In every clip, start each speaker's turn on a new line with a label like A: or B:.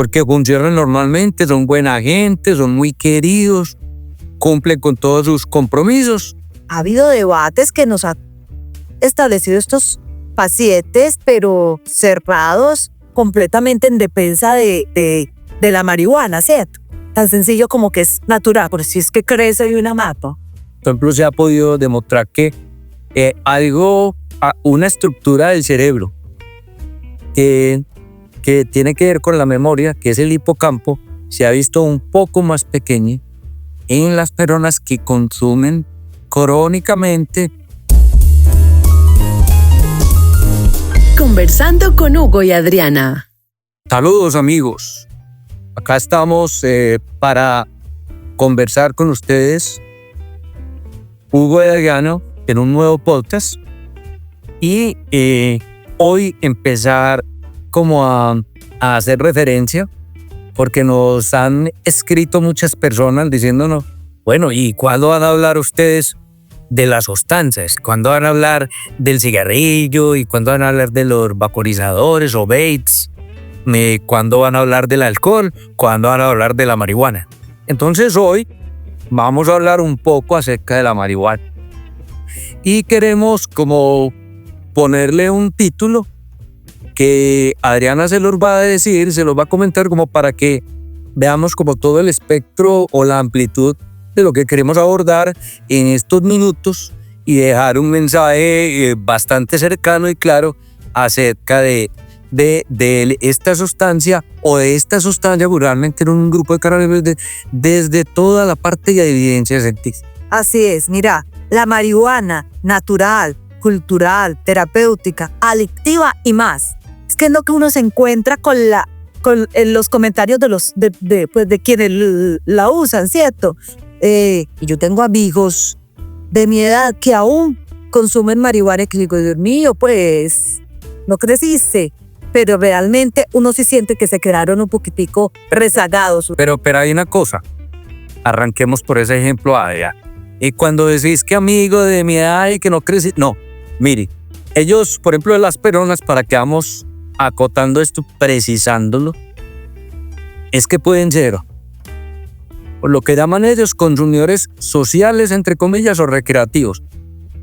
A: porque funcionan normalmente, son buena gente, son muy queridos, cumplen con todos sus compromisos.
B: Ha habido debates que nos han establecido estos pacientes, pero cerrados completamente en defensa de la marihuana, ¿cierto? Tan sencillo como que es natural, por si es que crece de una mata.
A: Por ejemplo, se ha podido demostrar que una estructura del cerebro que tiene que ver con la memoria, que es el hipocampo, se ha visto un poco más pequeña en las personas que consumen crónicamente.
C: Conversando con Hugo y Adriana.
A: Saludos, amigos. Acá estamos para conversar con ustedes, Hugo y Adriana, en un nuevo podcast. Y hoy empezar como a hacer referencia, porque nos han escrito muchas personas diciéndonos, bueno, ¿y cuándo van a hablar ustedes de las sustancias? ¿Cuándo van a hablar del cigarrillo? ¿Y cuándo van a hablar de los vaporizadores o vapes? ¿Cuándo van a hablar del alcohol? ¿Cuándo van a hablar de la marihuana? Entonces hoy vamos a hablar un poco acerca de la marihuana. Y queremos como ponerle un título que Adriana se los va a decir, se los va a comentar como para que veamos como todo el espectro o la amplitud de lo que queremos abordar en estos minutos y dejar un mensaje bastante cercano y claro acerca de esta sustancia o de esta sustancia realmente en un grupo de cannabis desde toda la parte de evidencia científica.
B: Así es, mira, la marihuana natural, cultural, terapéutica, adictiva y más. Es que es lo que uno se encuentra en los comentarios de quienes la usan, ¿cierto? Y yo tengo amigos de mi edad que aún consumen marihuana y que digo, Dios mío, pues no creciste. Pero realmente uno sí siente que se quedaron un poquitico rezagados.
A: Pero hay una cosa, arranquemos por ese ejemplo, Adriana. Y cuando decís que amigo de mi edad y que no crecí, no, mire, ellos, por ejemplo, de las personas, para que vamos acotando esto, precisándolo, es que pueden ser, por lo que llaman ellos, consumidores sociales, entre comillas, o recreativos.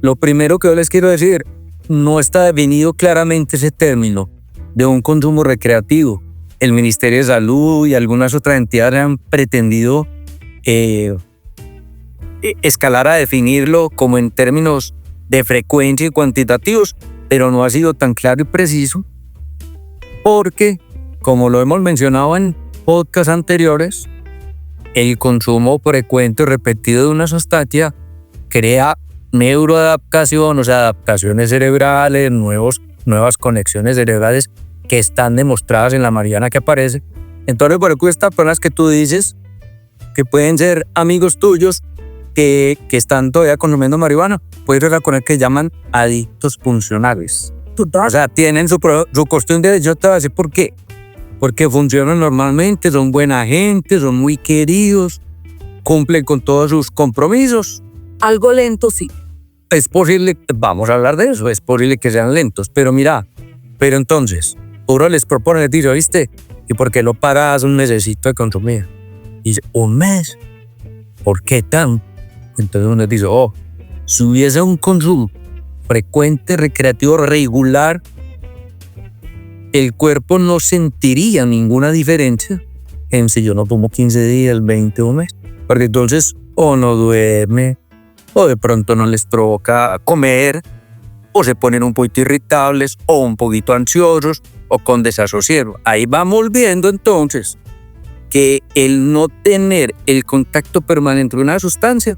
A: Lo primero que yo les quiero decir, no está definido claramente ese término de un consumo recreativo. El Ministerio de Salud y algunas otras entidades han pretendido escalar a definirlo como en términos de frecuencia y cuantitativos, pero no ha sido tan claro y preciso porque, como lo hemos mencionado en podcasts anteriores, el consumo frecuente y repetido de una sustancia crea neuroadaptación, o sea, adaptaciones cerebrales, nuevas conexiones cerebrales que están demostradas en la marihuana que aparece. Entonces, por ejemplo, estas personas que tú dices que pueden ser amigos tuyos que están todavía consumiendo marihuana, puedes reconocer que llaman adictos funcionales. O sea, tienen su cuestión de... Yo te voy a decir por qué. Porque funcionan normalmente, son buena gente, son muy queridos, cumplen con todos sus compromisos.
B: Algo lento, sí.
A: Es posible, vamos a hablar de eso, es posible que sean lentos, pero mira, pero entonces, uno les propone, les dice, ¿viste? ¿Y por qué lo pagas un mesecito de consumir? Y dice, ¿un mes? ¿Por qué tan? Entonces uno les dice, si hubiese un consumo frecuente, recreativo, regular, el cuerpo no sentiría ninguna diferencia en si yo no tomo 15 días, 20 o un mes. Porque entonces o no duerme, o de pronto no les provoca comer, o se ponen un poquito irritables, o un poquito ansiosos, o con desasosiego. Ahí vamos viendo entonces que el no tener el contacto permanente de una sustancia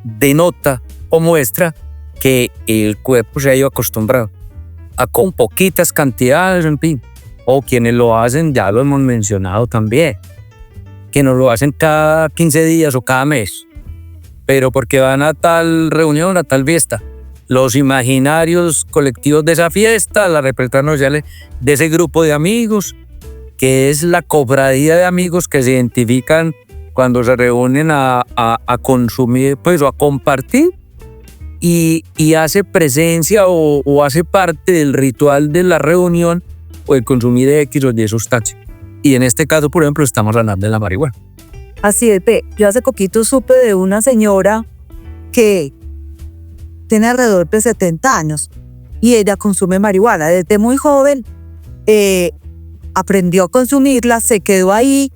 A: denota o muestra que el cuerpo se ha ido acostumbrado a con poquitas cantidades, en fin. O quienes lo hacen, ya lo hemos mencionado también, que no lo hacen cada 15 días o cada mes, pero porque van a tal reunión, a tal fiesta. Los imaginarios colectivos de esa fiesta, las representaciones sociales de ese grupo de amigos, que es la cofradía de amigos que se identifican cuando se reúnen a consumir, pues, o a compartir, y hace presencia o hace parte del ritual de la reunión o el consumir X o Y sustancia. Y en este caso, por ejemplo, estamos hablando de la marihuana.
B: Así es, ve, yo hace poquito supe de una señora que tiene alrededor de 70 años y ella consume marihuana. Desde muy joven aprendió a consumirla, se quedó ahí.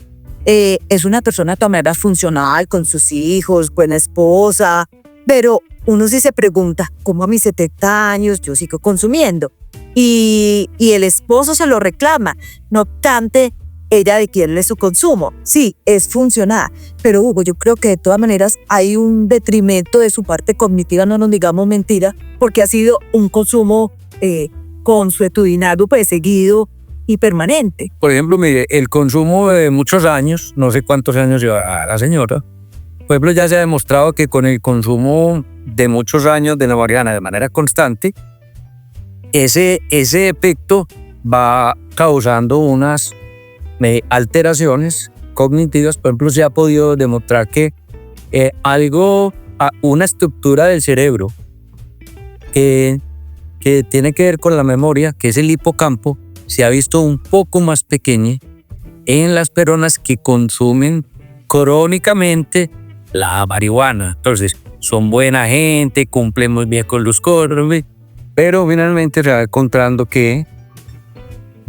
B: Es una persona de todas maneras funcional, con sus hijos, buena esposa, pero uno sí se pregunta, ¿cómo a mis 70 años yo sigo consumiendo? Y el esposo se lo reclama, no obstante, ella adquiere su consumo. Sí, es funcional, pero Hugo, yo creo que de todas maneras hay un detrimento de su parte cognitiva, no nos digamos mentira, porque ha sido un consumo consuetudinario, pues seguido y permanente.
A: Por ejemplo, mire, el consumo de muchos años, no sé cuántos años lleva la señora, por ejemplo, ya se ha demostrado que con el consumo de muchos años de la marihuana de manera constante, ese efecto va causando unas alteraciones cognitivas. Por ejemplo, se ha podido demostrar que una estructura del cerebro que tiene que ver con la memoria, que es el hipocampo, se ha visto un poco más pequeña en las personas que consumen crónicamente la marihuana. Entonces, son buena gente, cumplen muy bien con los códigos, pero finalmente se va encontrando que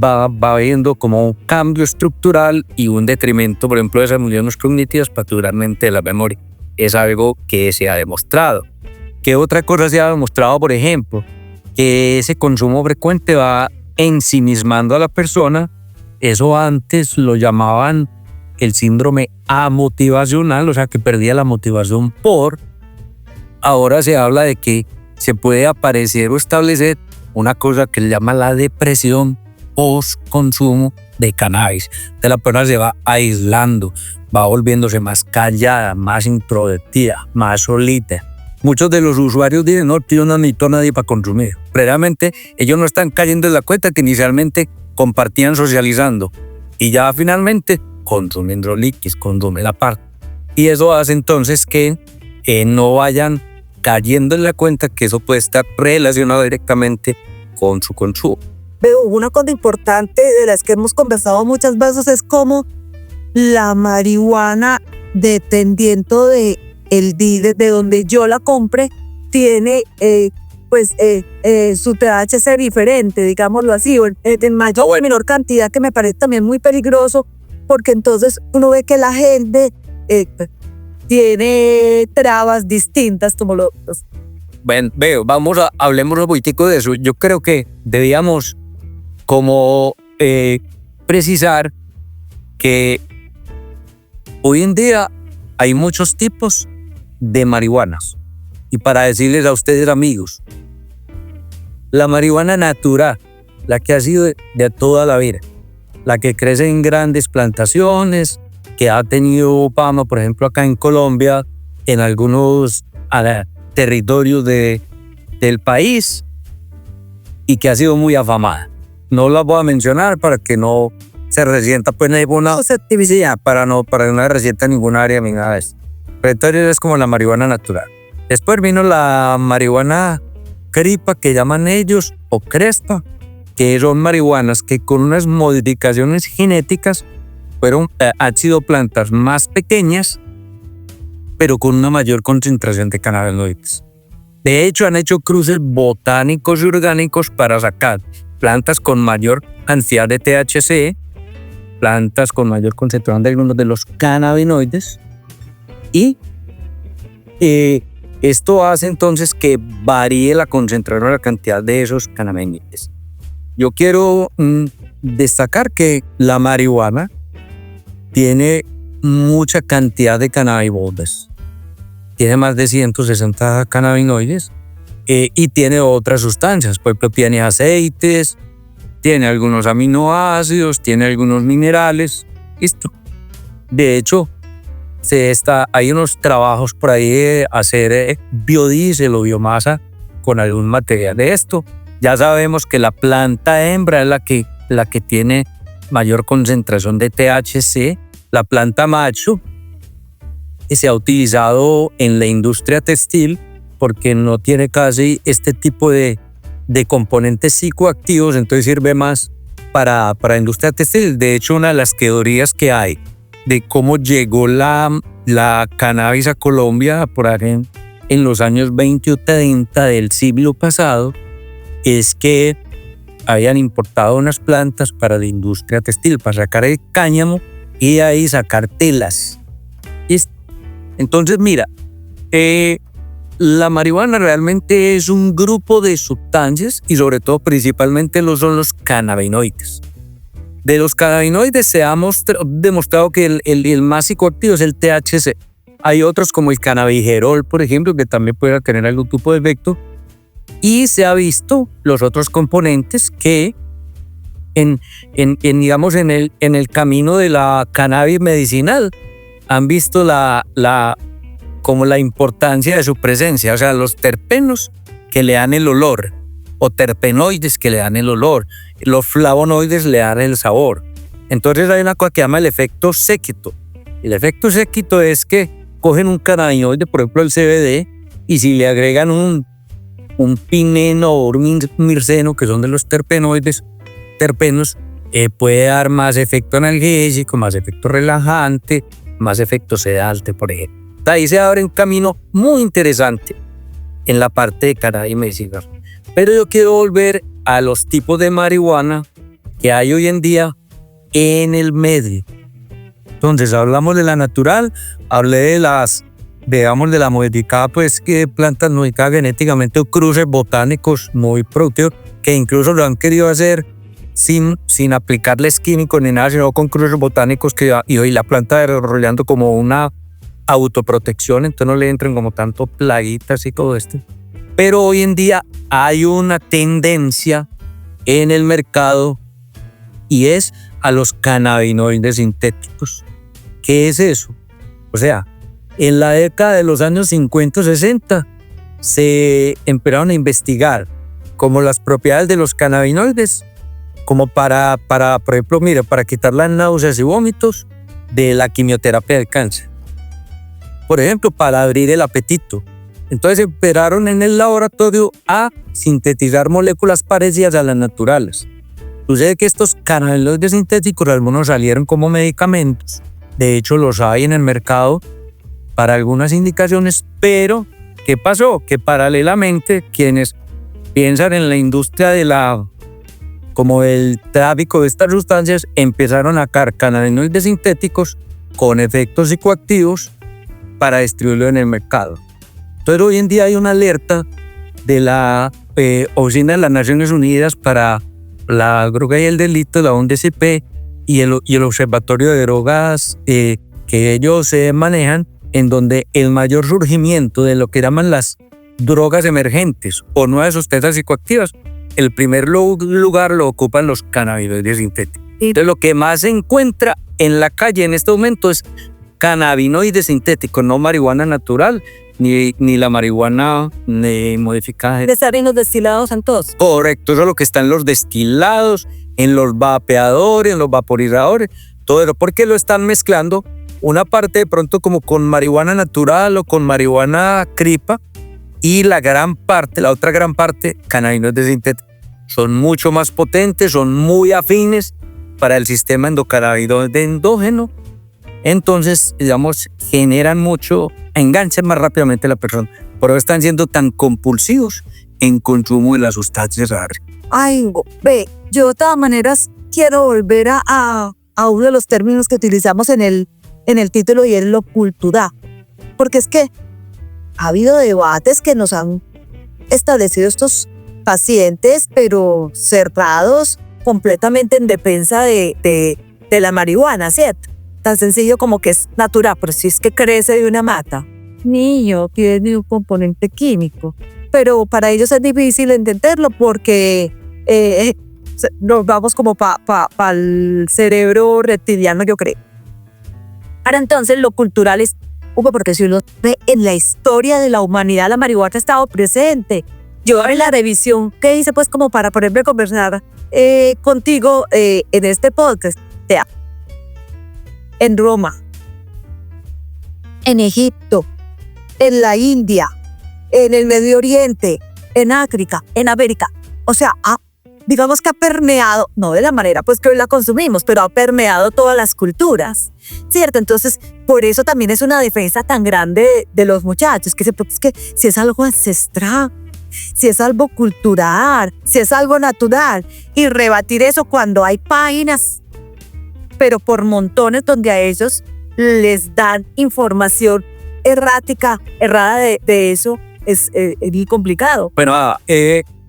A: va habiendo como un cambio estructural y un detrimento, por ejemplo, de esas funciones cognitivas, particularmente de la memoria. Es algo que se ha demostrado. ¿Qué otra cosa se ha demostrado? Por ejemplo, que ese consumo frecuente va ensimismando a la persona. Eso antes lo llamaban el síndrome amotivacional, o sea, que perdía la motivación por. Ahora se habla de que se puede aparecer o establecer una cosa que se llama la depresión post-consumo de cannabis. De la persona se va aislando, va volviéndose más callada, más introvertida, más solita. Muchos de los usuarios dicen, no, yo no necesito a nadie para consumir. Realmente ellos no están cayendo en la cuenta que inicialmente compartían socializando y ya finalmente consumen drogliquis, consumen la parte. Y eso hace entonces que no vayan cayendo en la cuenta que eso puede estar relacionado directamente con su consumo.
B: Veo una cosa importante de las que hemos conversado muchas veces es cómo la marihuana, dependiendo de el dealer de donde yo la compre, tiene su THC diferente, digámoslo así, o en mayor o en menor cantidad, que me parece también muy peligroso, porque entonces uno ve que la gente tiene trabas distintas como los...
A: Bueno, hablemos un poquitico de eso. Yo creo que debíamos como precisar que hoy en día hay muchos tipos de marihuanas. Y para decirles a ustedes, amigos, la marihuana natural, la que ha sido de toda la vida, la que crece en grandes plantaciones, que ha tenido fama, por ejemplo, acá en Colombia, en algunos territorios del país, y que ha sido muy afamada. No la voy a mencionar para que no se resienta pues ninguna susceptibilidad, para no resienta ninguna área ni nada de eso. Pero entonces es como la marihuana natural. Después vino la marihuana cripa, que llaman ellos, o crespa, que son marihuanas que con unas modificaciones genéticas han sido plantas más pequeñas, pero con una mayor concentración de cannabinoides. De hecho, han hecho cruces botánicos y orgánicos para sacar plantas con mayor cantidad de THC, plantas con mayor concentración de algunos de los cannabinoides, y esto hace entonces que varíe la concentración o la cantidad de esos cannabinoides. Yo quiero destacar que la marihuana tiene mucha cantidad de cannabinoides. Tiene más de 160 cannabinoides y tiene otras sustancias. Por ejemplo, tiene aceites, tiene algunos aminoácidos, tiene algunos minerales. Listo. De hecho, hay unos trabajos por ahí de hacer biodiesel o biomasa con algún material de esto. Ya sabemos que la planta hembra es la que tiene mayor concentración de THC. La planta macho se ha utilizado en la industria textil porque no tiene casi este tipo de componentes psicoactivos, entonces sirve más para la industria textil. De hecho, una de las teorías que hay de cómo llegó la cannabis a Colombia por ahí en los años 20 o 30 del siglo pasado es que habían importado unas plantas para la industria textil, para sacar el cáñamo y de ahí sacar telas. Entonces, mira, la marihuana realmente es un grupo de sustancias y sobre todo principalmente son los cannabinoides. De los cannabinoides se ha demostrado que el más psicoactivo es el THC. Hay otros como el cannabigerol, por ejemplo, que también puede tener algún tipo de efecto. Y se ha visto los otros componentes que digamos, en el camino de la cannabis medicinal han visto como la importancia de su presencia. O sea, los terpenos que le dan el olor, o terpenoides que le dan el olor, los flavonoides le dan el sabor. Entonces hay una cosa que se llama el efecto séquito. El efecto séquito es que cogen un cannabinoide, por ejemplo el CBD, y si le agregan un pineno o un mirceno, que son de los terpenos, puede dar más efecto analgésico, más efecto relajante, más efecto sedante, por ejemplo. Ahí se abre un camino muy interesante en la parte de cannabis medicinal. Pero yo quiero volver a los tipos de marihuana que hay hoy en día en el medio. Entonces hablamos de la natural, hablé de la modificada, pues que plantas modificadas genéticamente o cruces botánicos muy productivos, que incluso lo han querido hacer sin aplicarles químicos ni nada, sino con cruces botánicos y hoy la planta desarrollando como una autoprotección, entonces no le entran como tanto plaguitas y todo esto. Pero hoy en día hay una tendencia en el mercado y es a los cannabinoides sintéticos. ¿Qué es eso? O sea, en la década de los años 50 60 se empezaron a investigar como las propiedades de los cannabinoides, como para por ejemplo, mira, para quitar las náuseas y vómitos de la quimioterapia del cáncer. Por ejemplo, para abrir el apetito. Entonces empezaron en el laboratorio a sintetizar moléculas parecidas a las naturales. Sucede que estos cannabinoides sintéticos, algunos salieron como medicamentos. De hecho, los hay en el mercado para algunas indicaciones, pero ¿qué pasó? Que paralelamente quienes piensan en la industria como el tráfico de estas sustancias empezaron a sacar cannabinoides sintéticos con efectos psicoactivos para distribuirlo en el mercado. Entonces hoy en día hay una alerta de la Oficina de las Naciones Unidas para la Droga y el Delito, la ONDCP, y el Observatorio de Drogas que ellos manejan, en donde el mayor surgimiento de lo que llaman las drogas emergentes o nuevas sustancias psicoactivas, el primer lugar lo ocupan los cannabinoides sintéticos. Entonces lo que más se encuentra en la calle en este momento es cannabinoides sintéticos, no marihuana natural, ni la marihuana modificada.
B: De estar en los destilados en todos.
A: Correcto, eso es lo que está en los destilados, en los vapeadores, en los vaporizadores, todo eso, porque lo están mezclando una parte de pronto como con marihuana natural o con marihuana cripa, y la otra gran parte, cannabinoides sintéticos. Son mucho más potentes, son muy afines para el sistema endocannabinoide endógeno. Entonces, digamos, generan mucho, enganchan más rápidamente a la persona. Por eso están siendo tan compulsivos en consumo de las sustancias raras.
B: Ay, ve, yo de todas maneras quiero volver a uno de los términos que utilizamos en el título, y es lo cultural. Porque es que ha habido debates que nos han establecido estos pacientes, pero cerrados completamente en defensa de la marihuana, ¿cierto? Tan sencillo como que es natural, pero si es que crece de una mata. Niño, tiene un componente químico. Pero para ellos es difícil entenderlo porque nos vamos como para el cerebro reptiliano, yo creo. Ahora entonces lo cultural es, porque si uno ve en la historia de la humanidad, la marihuana ha estado presente. Yo en la revisión que hice, pues como para ponerme a conversar contigo en este podcast, en Roma, en Egipto, en la India, en el Medio Oriente, en África, en América. O sea, ha digamos que ha permeado, no de la manera pues que hoy la consumimos, pero ha permeado todas las culturas, ¿cierto? Entonces, por eso también es una defensa tan grande de los muchachos, que es que si es algo ancestral, si es algo cultural, si es algo natural, y rebatir eso cuando hay páginas, pero por montones donde a ellos les dan información errada de eso, es muy complicado.
A: Bueno,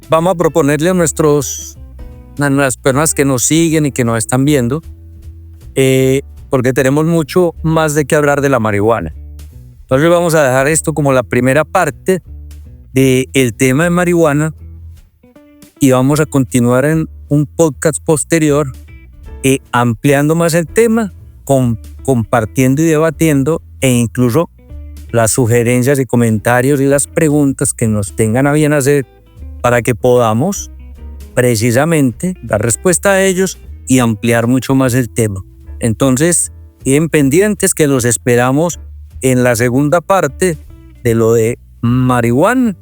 A: vamos a proponerle a las personas que nos siguen y que nos están viendo, porque tenemos mucho más de qué hablar de la marihuana. Entonces vamos a dejar esto como la primera parte del tema de marihuana y vamos a continuar en un podcast posterior ampliando más el tema, compartiendo y debatiendo, e incluso las sugerencias y comentarios y las preguntas que nos tengan a bien hacer para que podamos precisamente dar respuesta a ellos y ampliar mucho más el tema. Entonces, bien pendientes, que los esperamos en la segunda parte de lo de marihuana,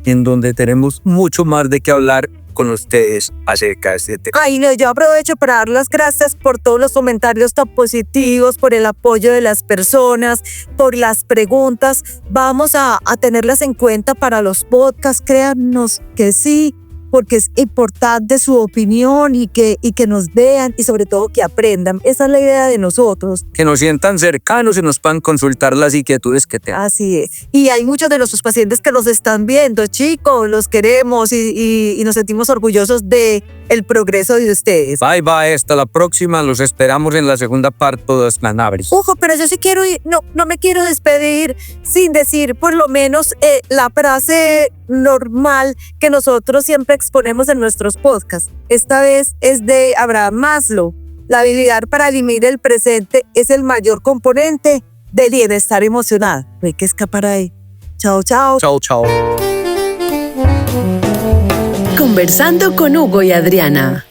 A: en donde tenemos mucho más de qué hablar con ustedes acerca de este tema.
B: Ay, no, yo aprovecho para dar las gracias por todos los comentarios tan positivos, por el apoyo de las personas, por las preguntas. Vamos a tenerlas en cuenta para los podcasts, créannos que sí, porque es importante su opinión y que nos vean y sobre todo que aprendan. Esa es la idea de nosotros.
A: Que nos sientan cercanos y nos puedan consultar las inquietudes que tengan.
B: Así es. Y hay muchos de nuestros pacientes que nos están viendo, chicos, los queremos y nos sentimos orgullosos de el progreso de ustedes.
A: Bye, bye, hasta la próxima. Los esperamos en la segunda parte de los Nanabris.
B: Ojo, pero yo sí quiero ir, no me quiero despedir sin decir por lo menos la frase normal que nosotros siempre exponemos en nuestros podcasts. Esta vez es de Abraham Maslow. La habilidad para vivir el presente es el mayor componente del bienestar emocional. No hay que escapar ahí. Chao, chao.
A: Chao, chao.
C: Conversando con Hugo y Adriana.